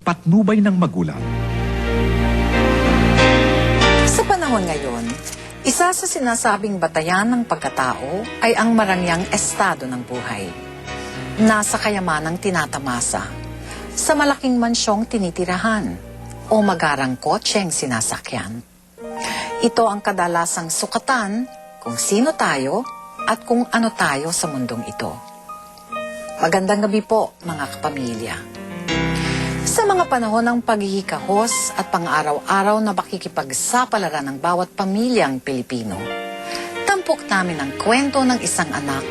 patnubay ng magulang. Sa panahon ngayon, isa sa sinasabing batayan ng pagkatao ay ang marangyang estado ng buhay. Nasa kayamanang tinatamasa, sa malaking mansyong tinitirahan, o magarang kotseng sinasakyan. Ito ang kadalasang sukatan kung sino tayo at kung ano tayo sa mundong ito. Magandang gabi po, mga kapamilya. Sa mga panahon ng paghihikahos at pang-araw-araw na pakikipagsapalaran ng bawat pamilyang Pilipino, tampok namin ang kwento ng isang anak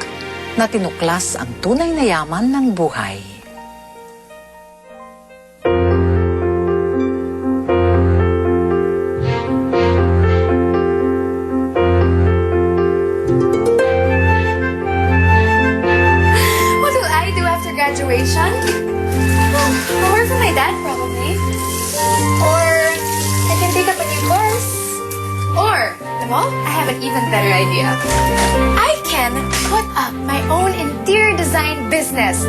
na tinuklas ang tunay na yaman ng buhay. What will I do after graduation? I'll work for my dad, probably. Or I can take up a new course. Or, alam mo, I have an even better idea. I can put up my own interior design business.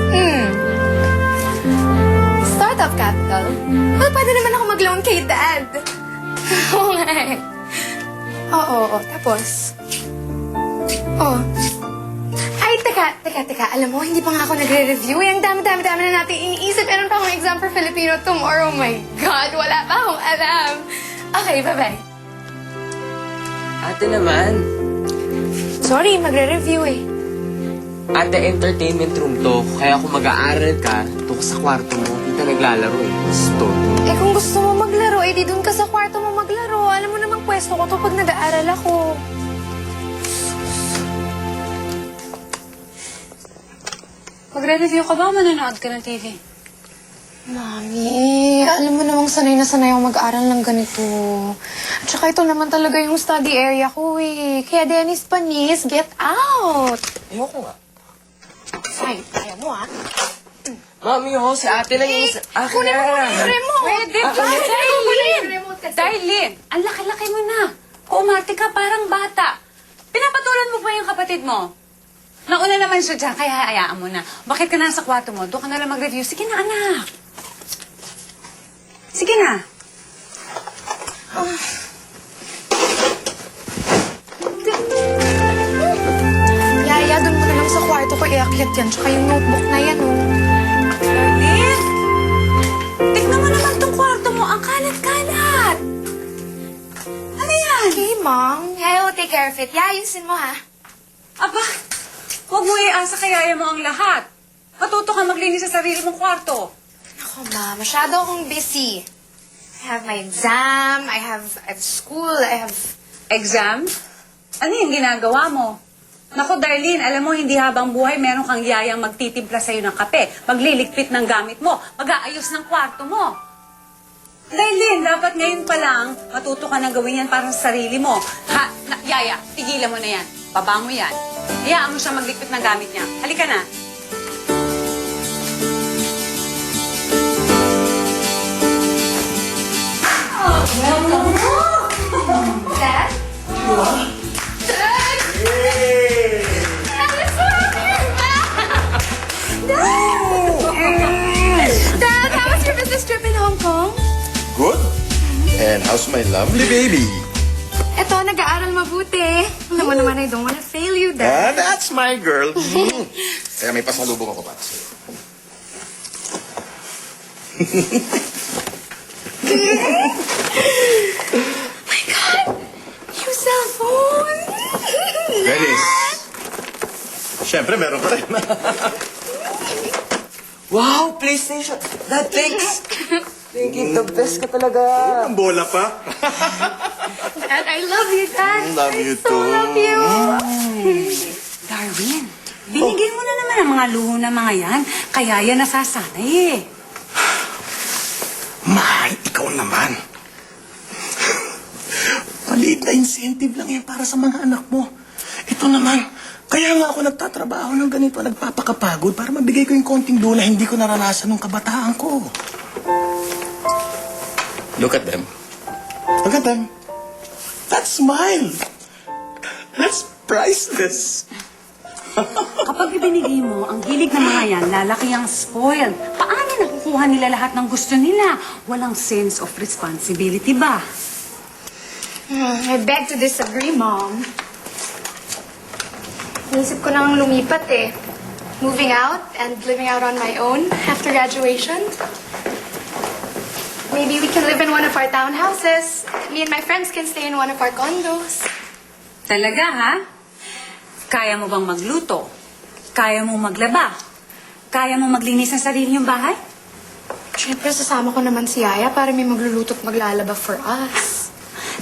Startup capital. Well, pwede naman ako mag-loan kay dad. Oo nga eh. Oo. Tapos? Oh. Ay, teka. Alam mo, hindi pa nga ako nagre-review. Ang dami na natin iniisip. Meron pa akong exam for Filipino tomorrow. Oh my God, wala pa akong alam. Okay, bye-bye. Ate naman, Sorry, magre-review eh. ate entertainment room to. Kaya kung mag-aaral ka, doon ka sa kwarto mo, hindi ka naglalaro eh. Gusto. Eh kung gusto mo maglaro, eh di dun ka sa kwarto mo maglaro. Alam mo namang pwesto ko to pag nag-aaral ako. Magre-review ka ba o manonood ka ng TV? Mami, alam mo namang sanay na sanay ako mag-aaral ng ganito. At saka ito naman talaga yung study area ko eh. Kaya Dennis Panis, get out! Ayoko nga. Ay, kaya mo ah. Mami, si ate lang yung... Akin na! Remote! Pwede ba? Darlene, ang laki-laki mo na. Umarte ka parang bata. Pinapatulan mo pa yung kapatid mo. Nauna naman siya dyan, kaya hayaan mo na. Bakit ka nasa kwarto mo? Doon ka na lang mag-review. Sige na, anak. Sige na. Yaya, dun mo na lang sa kwarto ko iakyat yan. Tsaka yung notebook na yan, oh. Darlene, tignan mo naman tong kwarto mo. Ang kalat-kalat. Ano yan? Okay, Mom. I will take care of it. Yayusin mo, ha? Aba, huwag mo iasa kaya mo ang lahat. Matuto ka maglinis sa sarili mong kwarto. Ako, Ma. Masyado akong busy. I have my exam. I have school. I have... Exam? Ano yung ginagawa mo? Naku, Darlene, alam mo, hindi habang buhay meron kang yayang magtitimpla sa'yo ng kape, magliligpit ng gamit mo, mag-aayos ng kwarto mo. Darlene, dapat ngayon pa lang, matuto ka na gawin yan para sa sarili mo. Yaya, tigilan mo na yan. Baba mo yan. Hayaan mo siya magligpit ng gamit niya. Halika na. Dad? Dad! Dad, I'm so happy you're back! Dad, how was your business trip in Hong Kong? Good. And how's my lovely baby? Eto, nag-aaral mabuti. Alam mo naman, I don't wanna fail you, Ah, Dad. that's my girl. Kaya may pasalubong ako para sa'yo. My God! Yung cellphone! Dennis. Siyempre, meron ka rin. Wow, PlayStation! Dad, thanks! Thank you, the best ka talaga. Ang bola pa. Dad, I love you, Dad. Love you I so too. love you. Darwin, binigay mo na naman ang mga luho ng mga yan. Kaya yan nasasanay eh. Mahal, ikaw naman. Maliit na incentive lang yan para sa mga anak mo. Ito naman, kaya nga ako nagtatrabaho ng ganito, nagpapakapagod para mabigay ko yung konting doon na hindi ko naranasan nung kabataan ko. Look at them. Look at them. That smile. That's priceless. Kapag ibinigay mo ang hilig ng mga yan, lalaki ang spoiled. Paano nakikita nakukuha nila lahat ng gusto nila. Walang sense of responsibility ba? I beg to disagree, Mom. Naisip ko nang lumipat eh. Moving out and living out on my own after graduation. Maybe we can live in one of our townhouses. Me and my friends can stay in one of our condos. Talaga, ha? Kaya mo bang magluto? Kaya mo maglaba? Kaya mo maglinis ng sarili yung bahay? Siyempre, sasama ko naman si Yaya para may magluluto at maglalaba for us.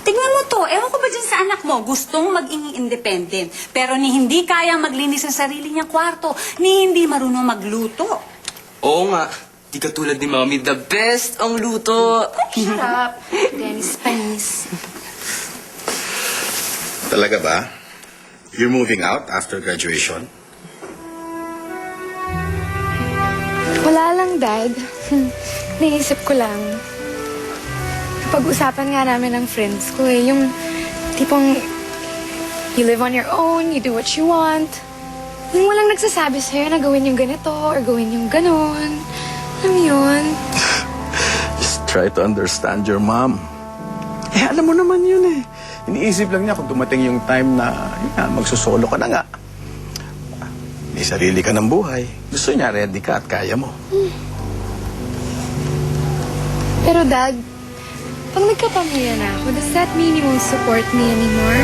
Tingnan mo to, ewan ko ba dyan sa anak mo, gustong maging independent, pero ni hindi kaya maglinis ng sarili niyang kwarto, ni hindi marunong magluto. Oo nga. Di katulad ni Mami, the best ang luto. Shut up, Dennis Panis. Talaga ba? You're moving out after graduation? Wala lang, Dad. Naisip ko lang. Pag-usapan nga namin ng friends ko eh, yung tipong you live on your own, you do what you want. Yung walang nagsasabi sa'yo na gawin yung ganito or gawin yung ganon. Alam mo yun? Just try to understand your mom. Alam mo naman yun eh. Iniisip lang niya kung dumating yung time na magsusolo ka na nga. May sarili ka ng buhay. Gusto niya ready ka at kaya mo. Pero Dad, pag nagkapamilya na ako, does that mean you won't support me anymore?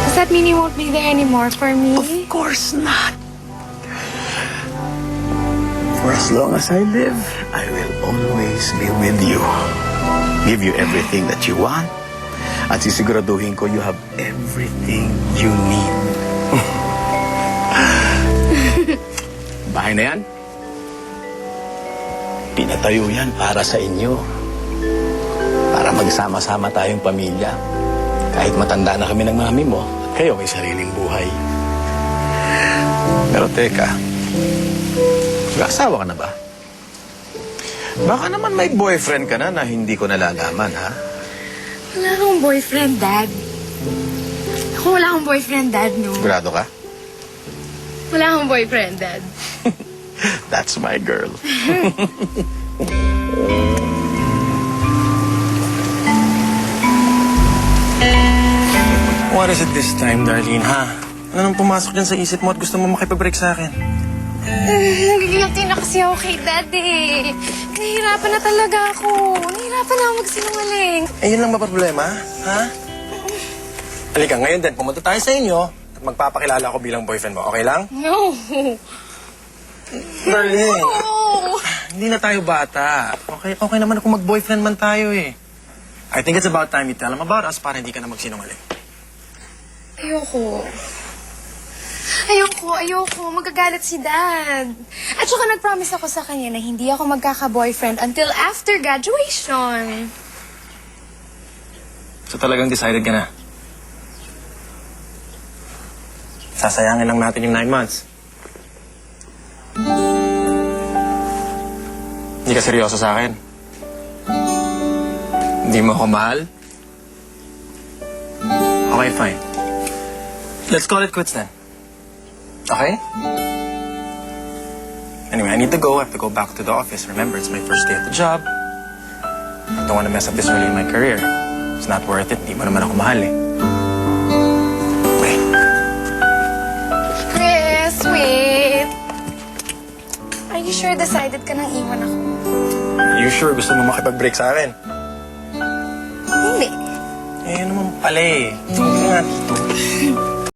Does that mean you won't be there anymore for me? Of course not. For as long as I live, I will always be with you. Give you everything that you want. At sisiguraduhin ko you have everything you need. Bahay na yan? Pinatayo yan para sa inyo. Para magsama-sama tayong pamilya. Kahit matanda na kami ng mami mo, at kayo may sariling buhay. Pero teka, nag-asawa ka na ba? Baka naman may boyfriend ka na hindi ko nalalaman, ha? Wala akong boyfriend, Dad. Ako wala akong boyfriend, Dad, no? Sigurado ka? Wala akong boyfriend, Dad. That's my girl. What is it this time, Darlene, ha? Ano nang pumasok dyan sa isip mo at gusto mo makipag-break sa akin? Nagigilty na kasi ako kay Dad, eh. Nahihirapan na talaga ako. Nahihirapan na ako magsinungaling. Eh, yun lang ba problema, ha? Halika, ngayon din, pumunta tayo sa inyo at magpapakilala ako bilang boyfriend mo. Okay lang? No. Darlene, No. hindi na tayo bata. Okay naman kung mag-boyfriend man tayo, eh. I think it's about time you tell him about us para hindi ka na magsinungaling. Ayoko. Magagalit si Dad. At saka nag-promise ako sa kanya na hindi ako magkaka-boyfriend until after graduation. So talagang decided ka na? Sasayangin lang natin yung 9 months. Hindi ka seryoso sa akin? Hindi mo ako mahal? Okay, fine. Let's call it quits then. Okay? Anyway, I need to go. I have to go back to the office. Remember, it's my first day at the job. I don't want to mess up this early in my career. It's not worth it. Hindi mo naman ako mahal eh. Bye. Chris, wait. Are you sure decided ka nang iwan ako? You sure gusto mo makipag-break sa akin? Hindi. Eh, yun naman pala eh. Hindi nga dito.